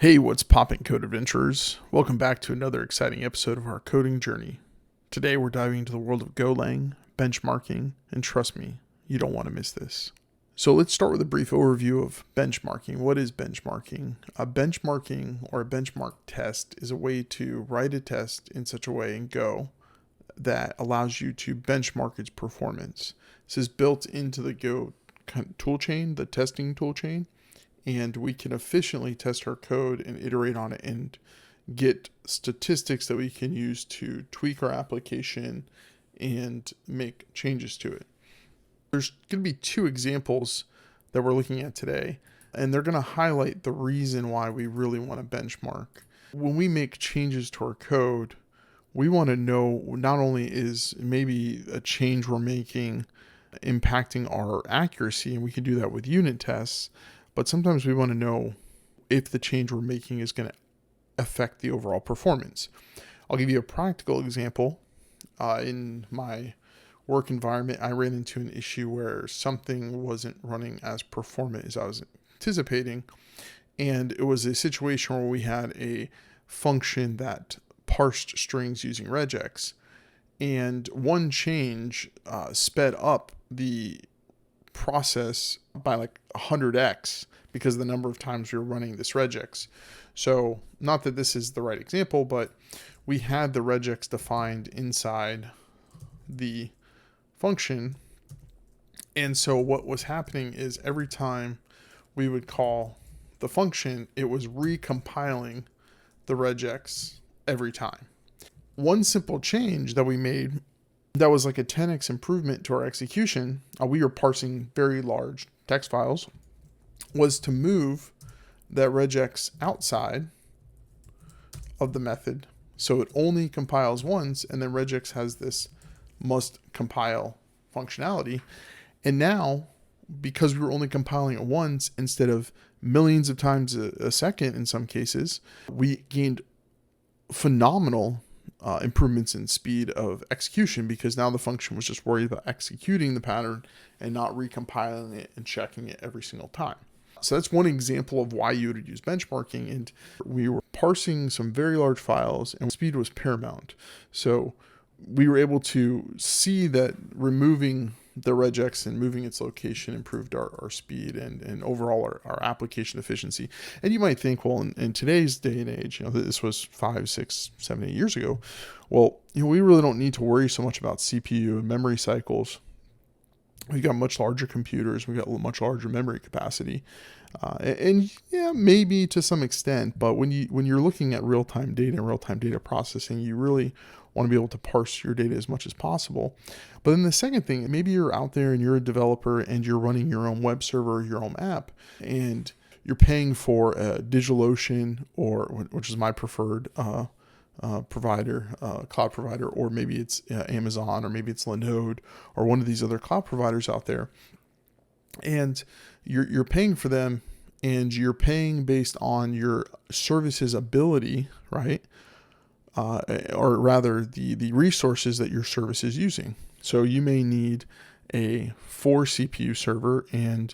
Hey, what's poppin', code adventurers? Welcome back to another exciting episode of our coding journey. Today we're diving into the world of Golang, benchmarking, and trust me, you don't want to miss this. So let's start with a brief overview of benchmarking. What is benchmarking? A benchmarking or a benchmark test is a way to write a test in such a way in Go that allows you to benchmark its performance. This is built into the Go toolchain, the testing toolchain, and we can efficiently test our code and iterate on it and get statistics that we can use to tweak our application and make changes to it. There's going to be two examples that we're looking at today, and they're going to highlight the reason why we really want to benchmark. When we make changes to our code, we want to know not only is maybe a change we're making impacting our accuracy, and we can do that with unit tests, but sometimes we want to know if the change we're making is going to affect the overall performance. I'll give you a practical example. In my work environment, I ran into an issue where something wasn't running as performant as I was anticipating. And it was a situation where we had a function that parsed strings using regex. And one change sped up the process by like 100x because of the number of times we were running this regex. So not that this is the right example, but we had the regex defined inside the function. And so what was happening is every time we would call the function, it was recompiling the regex every time. One simple change that we made that was like a 10x improvement to our execution, we were parsing very large text files, was to move that regex outside of the method. So it only compiles once, and then regex has this must compile functionality. And now, because we were only compiling it once instead of millions of times a second in some cases, we gained phenomenal improvements in speed of execution because now the function was just worried about executing the pattern and not recompiling it and checking it every single time. So that's one example of why you would use benchmarking. And we were parsing some very large files and speed was paramount. So we were able to see that removing the regex and moving its location improved our speed and overall our application efficiency. And you might think, well, in today's day and age, this was 5, 6, 7, 8 years ago. Well, we really don't need to worry so much about CPU and memory cycles. We've got much larger computers. We've got much larger memory capacity. And yeah, maybe to some extent, but when you're looking at real-time data and real-time data processing, you really want to be able to parse your data as much as possible. But then the second thing, maybe you're out there and you're a developer and you're running your own web server or your own app, and you're paying for DigitalOcean, which is my preferred provider, cloud provider, or maybe it's Amazon, or maybe it's Linode, or one of these other cloud providers out there. And you're paying for them, and you're paying based on your service's ability, right? Or rather the resources that your service is using. So you may need a 4 CPU server and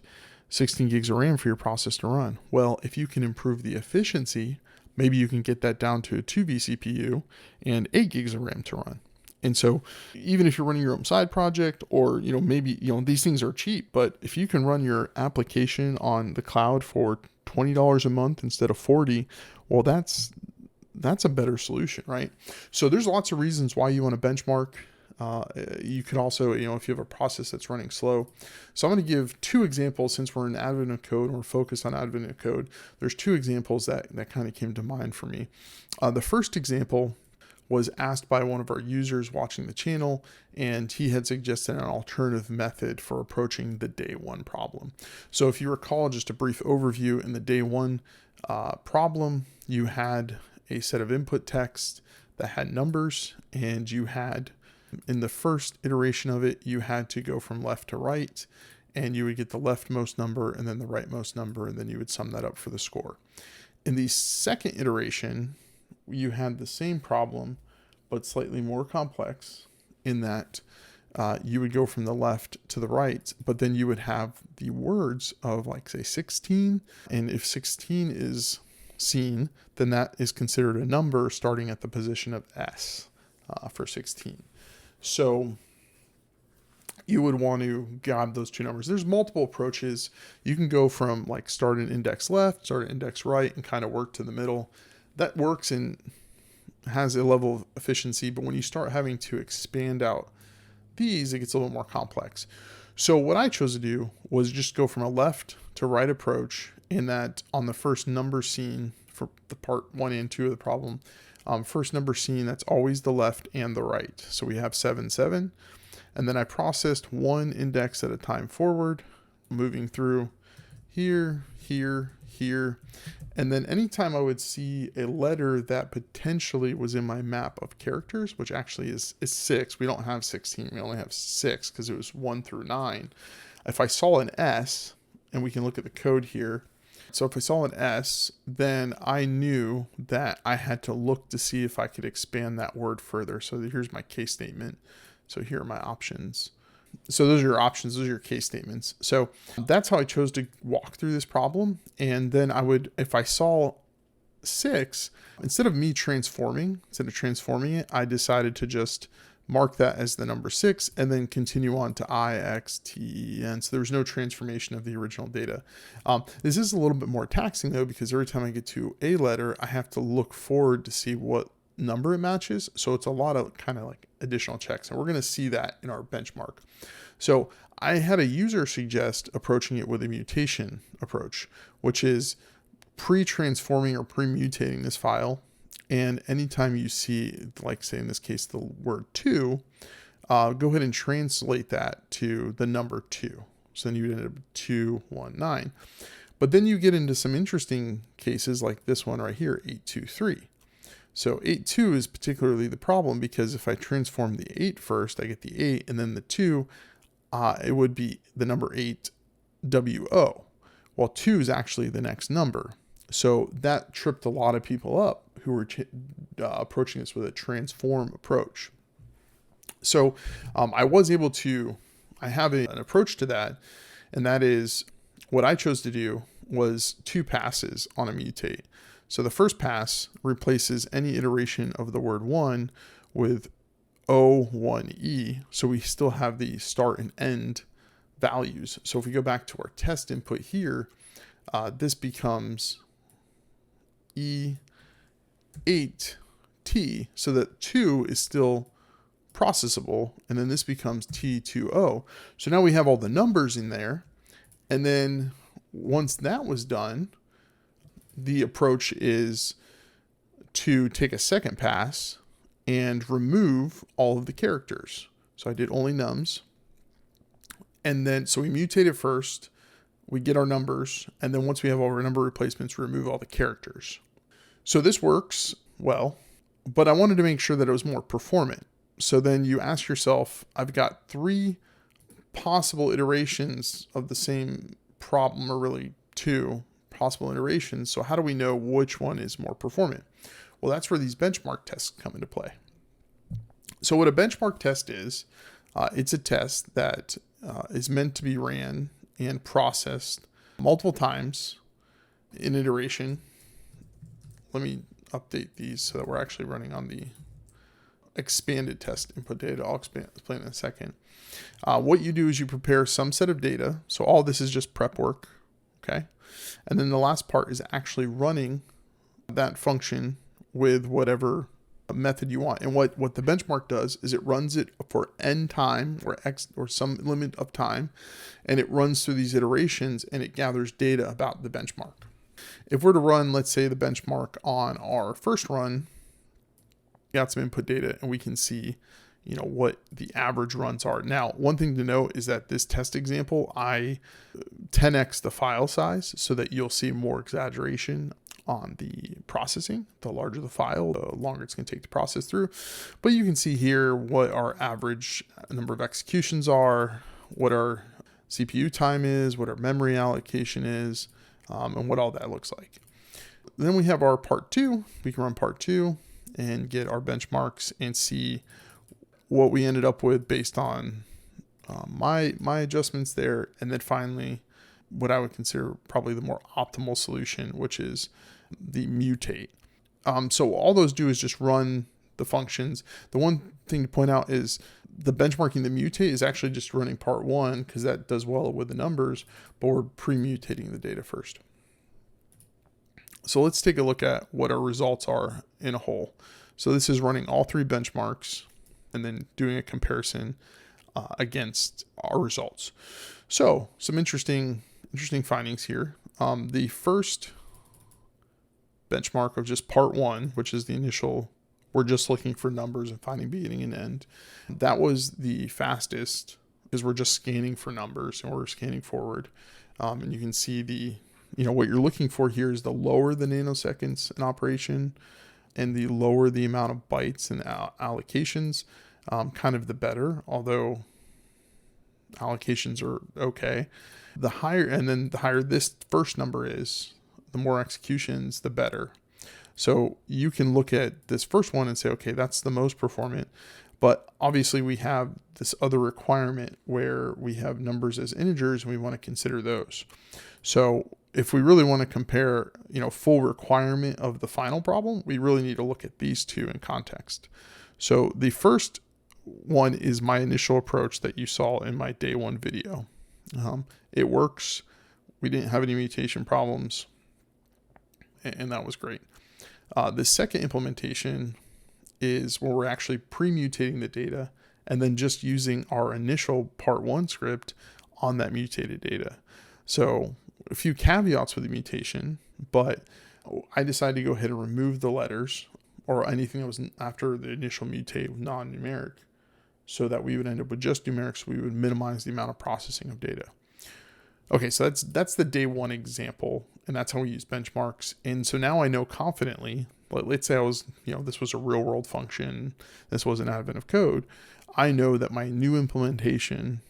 16 gigs of RAM for your process to run. Well, if you can improve the efficiency, maybe you can get that down to a 2 vCPU and 8 gigs of RAM to run. And so even if you're running your own side project, or, maybe, these things are cheap, but if you can run your application on the cloud for $20 a month instead of $40, well, that's a better solution, right? So there's lots of reasons why you want to benchmark. You could also, if you have a process that's running slow. So I'm going to give two examples since we're in Advent of Code and we're focused on Advent of Code. There's two examples that kind of came to mind for me. The first example was asked by one of our users watching the channel, and he had suggested an alternative method for approaching the day one problem. So if you recall, just a brief overview, in the day one problem, you had a set of input text that had numbers, and you had, in the first iteration of it, you had to go from left to right, and you would get the leftmost number and then the rightmost number, and then you would sum that up for the score. In the second iteration, you had the same problem, but slightly more complex, in that you would go from the left to the right, but then you would have the words of, like, say 16. And if 16 is scene, then that is considered a number starting at the position of S for 16. So you would want to grab those two numbers. There's multiple approaches. You can go from like start an index left, start an index right, and kind of work to the middle. That works and has a level of efficiency, but when you start having to expand out these, it gets a little more complex. So what I chose to do was just go from a left to right approach, in that on the first number scene for the part 1 and 2 of the problem, first number scene, that's always the left and the right. So we have 7, 7. And then I processed one index at a time forward, moving through here, here, here. And then anytime I would see a letter that potentially was in my map of characters, which actually is 6, we don't have 16, we only have 6 because it was 1 through 9. If I saw an S, and we can look at the code here. So if I saw an S, then I knew that I had to look to see if I could expand that word further. So here's my case statement. So here are my options. So those are your options, those are your case statements. So that's how I chose to walk through this problem. And then I would, if I saw 6, instead of transforming it, I decided to just mark that as the number 6 and then continue on to I, X, T, E, N. So there was no transformation of the original data. This is a little bit more taxing though, because every time I get to a letter, I have to look forward to see what number it matches. So it's a lot of kind of like additional checks, and we're going to see that in our benchmark. So I had a user suggest approaching it with a mutation approach, which is pre-transforming or pre-mutating this file. And anytime you see, like say in this case, the word 2, go ahead and translate that to the number 2. So then you would end up 219. But then you get into some interesting cases like this one right here, 823. So 8.2 is particularly the problem, because if I transform the 8 first, I get the 8, and then the 2, it would be the number 8 WO. Well, 2 is actually the next number. So that tripped a lot of people up who were approaching this with a transform approach. So I was able to, I have an approach to that, and that is what I chose to do was 2 passes on a mutate. So the first pass replaces any iteration of the word 1 with O1E. So we still have the start and end values. So if we go back to our test input here, this becomes E8T, so that 2 is still processable. And then this becomes T20. So now we have all the numbers in there. And then once that was done, the approach is to take a second pass and remove all of the characters. So I did only nums. And then, so we mutate it first, we get our numbers, and then once we have all our number replacements, remove all the characters. So this works well, but I wanted to make sure that it was more performant. So then you ask yourself, I've got 3 possible iterations of the same problem, or really 2 possible iterations. So how do we know which one is more performant? Well, that's where these benchmark tests come into play. So what a benchmark test is, it's a test that is meant to be ran and processed multiple times in iteration. Let me update these so that we're actually running on the expanded test input data. I'll explain in a second. What you do is you prepare some set of data. So all this is just prep work. Okay. And then the last part is actually running that function with whatever method you want. And what the benchmark does is it runs it for n time, or x, or some limit of time, and it runs through these iterations and it gathers data about the benchmark. If we're to run, let's say, the benchmark on our first run, we got some input data and we can see, you know, what the average runs are. Now, one thing to note is that this test example, I 10x the file size so that you'll see more exaggeration on the processing. The larger the file, the longer it's going to take to process through. But you can see here what our average number of executions are, what our CPU time is, what our memory allocation is, and what all that looks like. Then we have our part 2. We can run part 2 and get our benchmarks and see what we ended up with based on my adjustments there. And then finally, what I would consider probably the more optimal solution, which is the mutate. So all those do is just run the functions. The one thing to point out is the benchmarking the mutate is actually just running part one because that does well with the numbers, but we're pre-mutating the data first. So let's take a look at what our results are in a whole. So this is running all three benchmarks and then doing a comparison against our results. So some interesting findings here. The first benchmark of just part one, which is the initial, we're just looking for numbers and finding beginning and end. That was the fastest because we're just scanning for numbers and we're scanning forward. And you can see what you're looking for here is the lower the nanoseconds in operation and the lower the amount of bytes and allocations, kind of the better, although allocations are okay. The higher this first number is, the more executions, the better. So you can look at this first one and say, okay, that's the most performant. But obviously we have this other requirement where we have numbers as integers and we want to consider those. So if we really want to compare, full requirement of the final problem, we really need to look at these two in context. So the first one is my initial approach that you saw in my day one video. It works. We didn't have any mutation problems, and that was great. The second implementation is where we're actually pre-mutating the data and then just using our initial part one script on that mutated data. So a few caveats with the mutation, but I decided to go ahead and remove the letters or anything that was after the initial mutate non-numeric so that we would end up with just numeric, so we would minimize the amount of processing of data. Okay, so that's the day one example, and that's how we use benchmarks. And so now I know confidently, let's say this was a real world function, this was an advent of code. I know that my new implementation,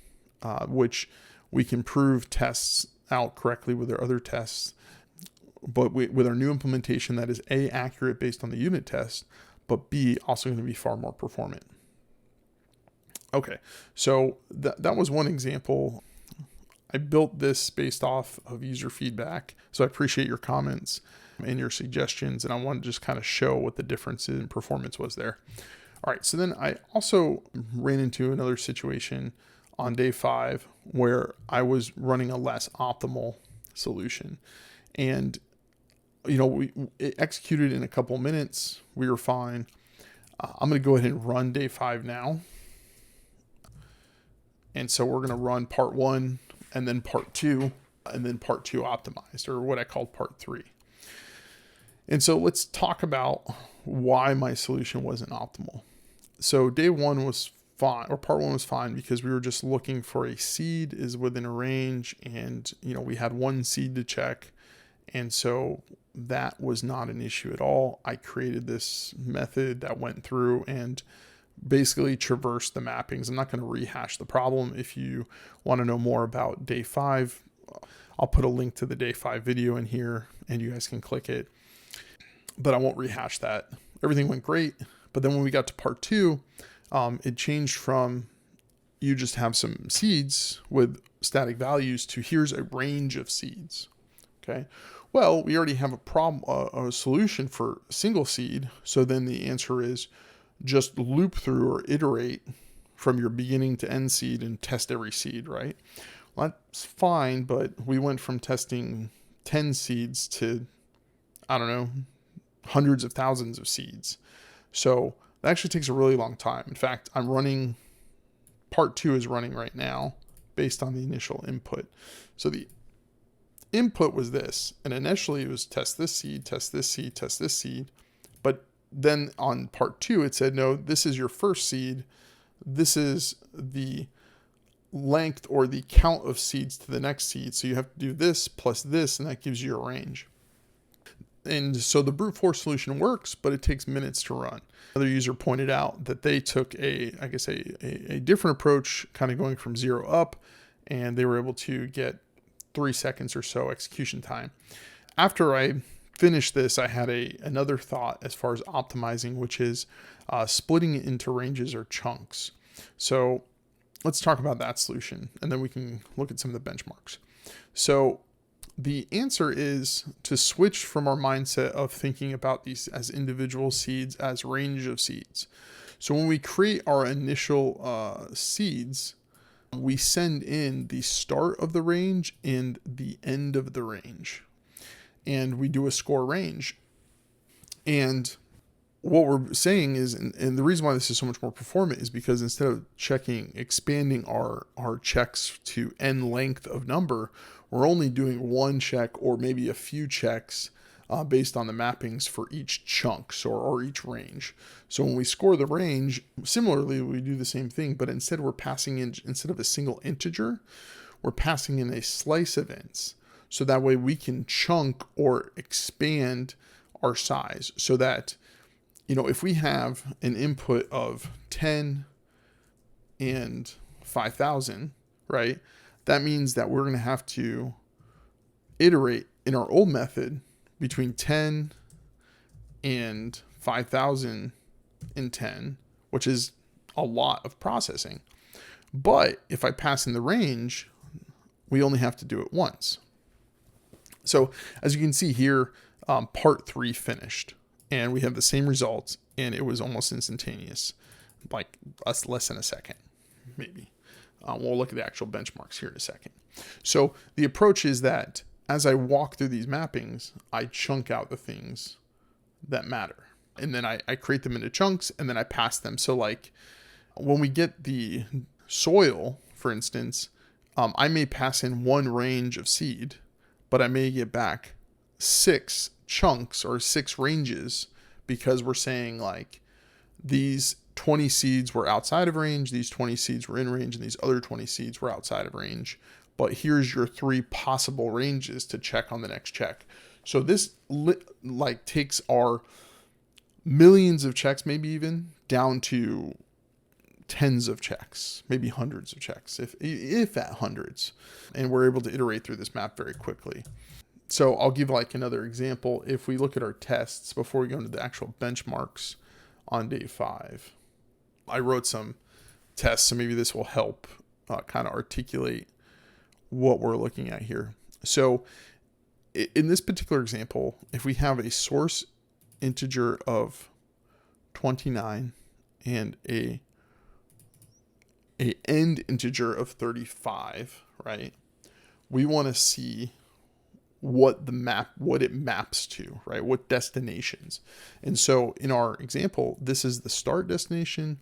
which we can prove tests out correctly with our other tests, but with our new implementation that is A, accurate based on the unit test, but B, also going to be far more performant. Okay, so that was one example. I built this based off of user feedback, so I appreciate your comments and your suggestions, and I want to just kind of show what the difference in performance was there. All right, so then I also ran into another situation on day 5 where I was running a less optimal solution, and it executed in a couple minutes. We were fine. I'm going to go ahead and run day 5 now. And so we're going to run part 1 and then part 2 and then part 2 optimized, or what I called part 3. And so let's talk about why my solution wasn't optimal. So day 1 was fine, or part 1 was fine, because we were just looking for a seed is within a range, and we had one seed to check. And so that was not an issue at all. I created this method that went through and basically traverse the mappings. I'm not going to rehash the problem. If you want to know more about day 5, I'll put a link to the day 5 video in here and you guys can click it, but I won't rehash that. Everything went great. But then when we got to part 2, it changed from you just have some seeds with static values to here's a range of seeds. Okay. Well, we already have a solution for a single seed. So then the answer is just loop through or iterate from your beginning to end seed and test every seed, right? Well, that's fine, but we went from testing 10 seeds to, I don't know, hundreds of thousands of seeds. So that actually takes a really long time. In fact, part 2 is running right now based on the initial input. So the input was this, and initially it was test this seed, test this seed, test this seed. But then on part 2, it said, no, this is your first seed. This is the length or the count of seeds to the next seed. So you have to do this plus this, and that gives you a range. And so the brute force solution works, but it takes minutes to run. Another user pointed out that they took a different approach, kind of going from 0 up, and they were able to get 3 seconds or so execution time. After I finished this, I had another thought as far as optimizing, which is splitting it into ranges or chunks. So let's talk about that solution, and then we can look at some of the benchmarks. So The answer is to switch from our mindset of thinking about these as individual seeds, as range of seeds. So when we create our initial seeds, we send in the start of the range and the end of the range. And we do a score range. And what we're saying is, and the reason why this is so much more performant is because instead of expanding our checks to n length of number, we're only doing one check or maybe a few checks based on the mappings for each chunks or each range. So when we score the range, similarly, we do the same thing, but instead we're passing in, instead of a single integer, we're passing in a slice of ints. So that way we can chunk or expand our size so that, if we have an input of 10 and 5,000, right, that means that we're going to have to iterate in our old method between 10 and 5,010, which is a lot of processing. But if I pass in the range, we only have to do it once. So as you can see here, part 3 finished. And we have the same results, and it was almost instantaneous, like less than a second, maybe. We'll look at the actual benchmarks here in a second. So the approach is that as I walk through these mappings, I chunk out the things that matter. And then I create them into chunks, and then I pass them. So like when we get the soil, for instance, I may pass in one range of seed, but I may get back 6 chunks or 6 ranges because we're saying like these 20 seeds were outside of range, these 20 seeds were in range, and these other 20 seeds were outside of range. But here's your 3 possible ranges to check on the next check. So this takes our millions of checks, maybe even down to tens of checks, maybe hundreds of checks, if at hundreds. And we're able to iterate through this map very quickly. So I'll give like another example. If we look at our tests before we go into the actual benchmarks on day 5, I wrote some tests, so maybe this will help kind of articulate what we're looking at here. So in this particular example, if we have a source integer of 29 and a end integer of 35, right? We want to see what it maps to, right? What destinations. And so in our example, this is the start destination.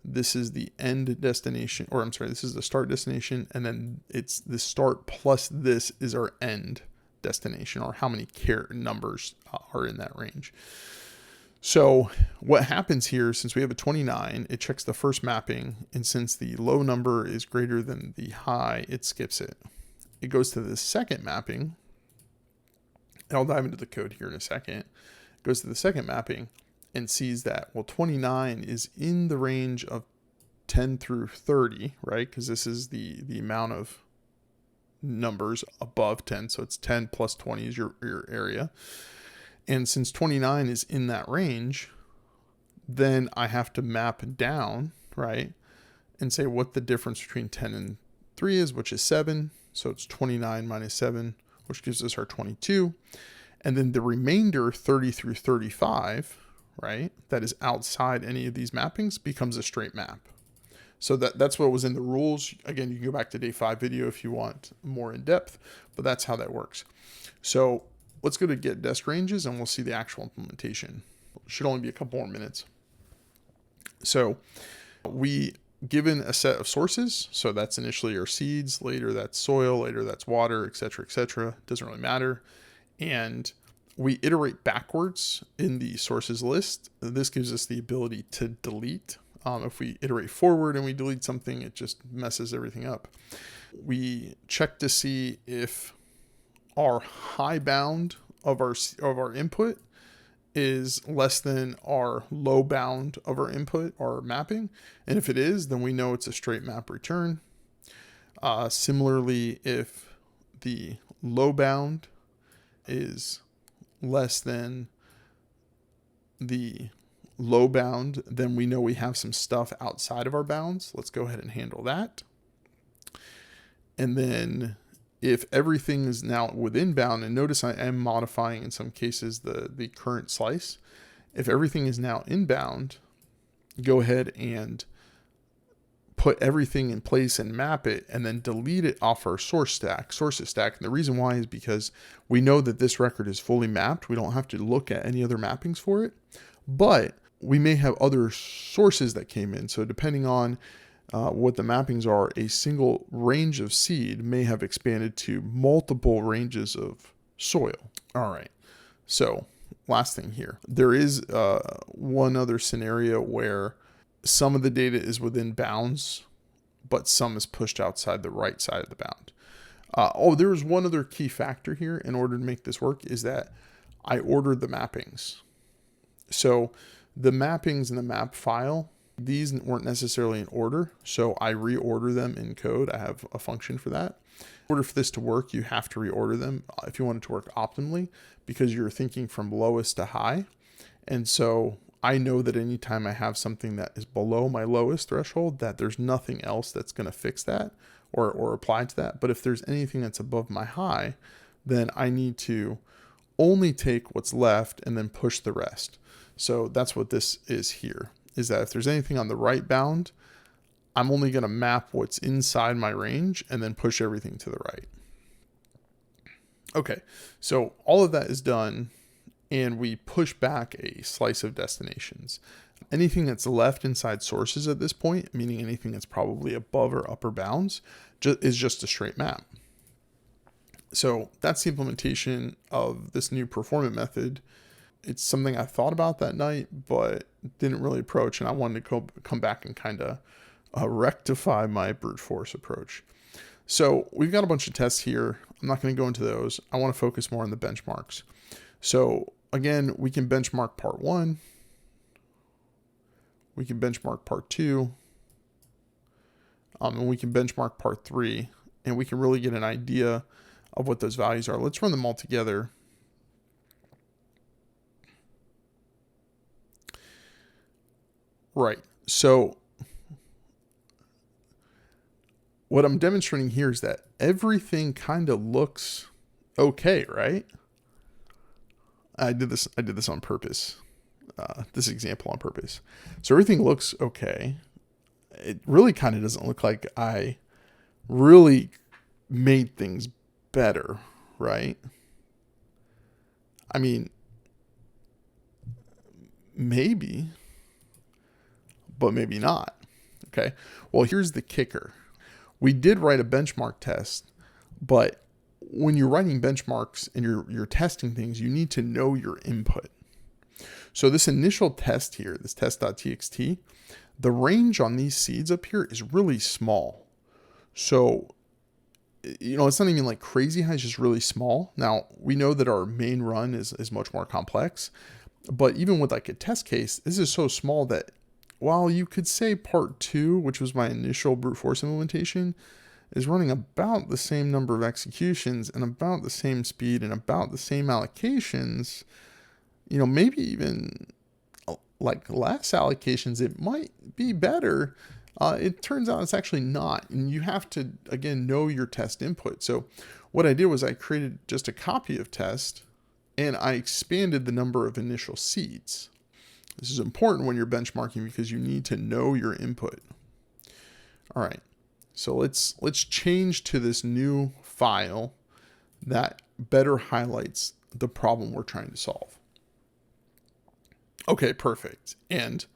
This is the end destination, or I'm sorry, this is the start destination. And then it's the start plus this is our end destination, or how many numbers are in that range. So what happens here, since we have a 29, it checks the first mapping. And since the low number is greater than the high, it skips it. It goes to the second mapping. And I'll dive into the code here in a second. It goes to the second mapping and sees that, well, 29 is in the range of 10 through 30, right? Because this is the amount of numbers above 10. So it's 10 plus 20 is your area. And since 29 is in that range, then I have to map down, right? And say what the difference between 10 and 3 is, which is 7. So it's 29 minus 7, which gives us our 22. And then the remainder, 30 through 35, right, that is outside any of these mappings, becomes a straight map. So that's what was in the rules. Again, you can go back to day 5 video if you want more in depth, but that's how that works. So let's go to get dest ranges and we'll see the actual implementation. It should only be a couple more minutes. So we given a set of sources. So that's initially our seeds, later that's soil, later that's water, etc., etc. Doesn't really matter. And we iterate backwards in the sources list. This gives us the ability to delete. If we iterate forward and we delete something, it just messes everything up. We check to see if our high bound of our input is less than our low bound of our input or mapping. And if it is, then we know it's a straight map return. Similarly, if the low bound is less than the low bound, then we know we have some stuff outside of our bounds. Let's go ahead and handle that. And then if everything is now within bound, and notice I am modifying in some cases the current slice, if everything is now in bound, go ahead and put everything in place and map it, and then delete it off our sources stack. And the reason why is because we know that this record is fully mapped. We don't have to look at any other mappings for it, but we may have other sources that came in. So depending on what the mappings are, a single range of seed may have expanded to multiple ranges of soil. All right. So last thing here, there is one other scenario where some of the data is within bounds, but some is pushed outside the right side of the bound. There is one other key factor here in order to make this work, is that I ordered the mappings. So the mappings in the map file, these weren't necessarily in order, so I reorder them in code. I have a function for that. In order for this to work, you have to reorder them if you want it to work optimally, because you're thinking from lowest to high. And so I know that anytime I have something that is below my lowest threshold, that there's nothing else that's going to fix that or apply to that. But if there's anything that's above my high, then I need to only take what's left and then push the rest. So that's what this is here, is that if there's anything on the right bound, I'm only going to map what's inside my range and then push everything to the right. Okay, so all of that is done, and we push back a slice of destinations. Anything that's left inside sources at this point, meaning anything that's probably above or upper bounds, is just a straight map. So that's the implementation of this new performant method. It's something I thought about that night, but didn't really approach, and I wanted to come back and kind of rectify my brute force approach. So we've got a bunch of tests here. I'm not going to go into those. I want to focus more on the benchmarks. So again, we can benchmark part 1. We can benchmark part 2. And we can benchmark part 3. And we can really get an idea of what those values are. Let's run them all together. Right. So what I'm demonstrating here is that everything kind of looks okay, right? I did this on purpose. This example on purpose. So everything looks okay. It really kind of doesn't look like I really made things better, right? I mean, maybe, but maybe not. Okay. Well, here's the kicker. We did write a benchmark test, but when you're writing benchmarks and you're testing things, you need to know your input. So this initial test here, this test.txt, the range on these seeds up here is really small. So, it's not even like crazy high, it's just really small. Now, we know that our main run is much more complex, but even with like a test case, this is so small that while you could say part 2, which was my initial brute force implementation, is running about the same number of executions and about the same speed and about the same allocations, maybe even like less allocations, it might be better. It turns out it's actually not. And you have to, again, know your test input. So what I did was I created just a copy of test, and I expanded the number of initial seeds. This is important when you're benchmarking because you need to know your input. All right, so let's change to this new file that better highlights the problem we're trying to solve. Okay, perfect. And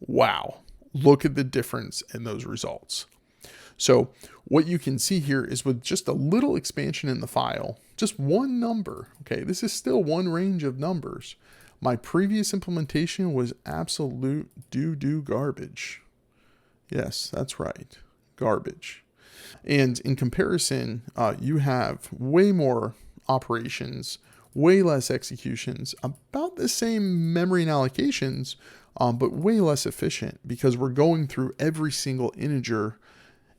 wow, look at the difference in those results. So what you can see here is with just a little expansion in the file, just one number, okay, this is still one range of numbers. My previous implementation was absolute doo-doo garbage. Yes, that's right, garbage. And in comparison, you have way more operations, way less executions, about the same memory and allocations, but way less efficient because we're going through every single integer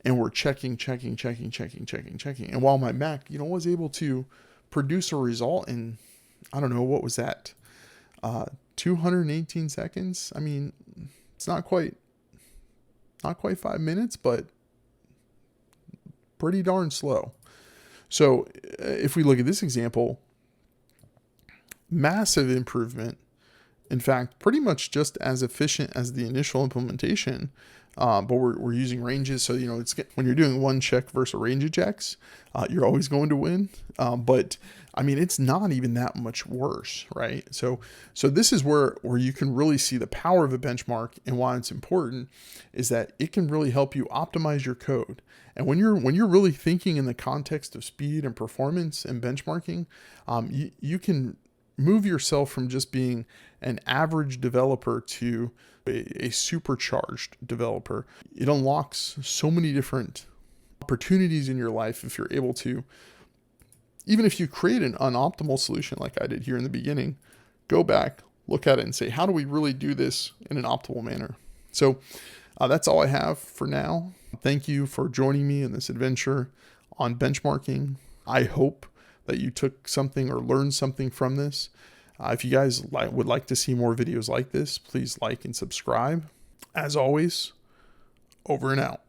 and we're checking. And while my Mac, was able to produce a result in, I don't know, what was that? 218 seconds. I mean, it's not quite 5 minutes, but pretty darn slow. So if we look at this example, massive improvement. In fact, pretty much just as efficient as the initial implementation, but we're using ranges. So, it's when you're doing one check versus a range of checks, you're always going to win. But I mean, it's not even that much worse, right? So this is where you can really see the power of a benchmark, and why it's important is that it can really help you optimize your code. And when you're really thinking in the context of speed and performance and benchmarking, you can move yourself from just being an average developer to a supercharged developer. It unlocks so many different opportunities in your life if you're able to, even if you create an unoptimal solution like I did here in the beginning, go back, look at it and say, how do we really do this in an optimal manner? So that's all I have for now. Thank you for joining me in this adventure on benchmarking. I hope that you took something or learned something from this. If you guys would like to see more videos like this, please like and subscribe. As always, over and out.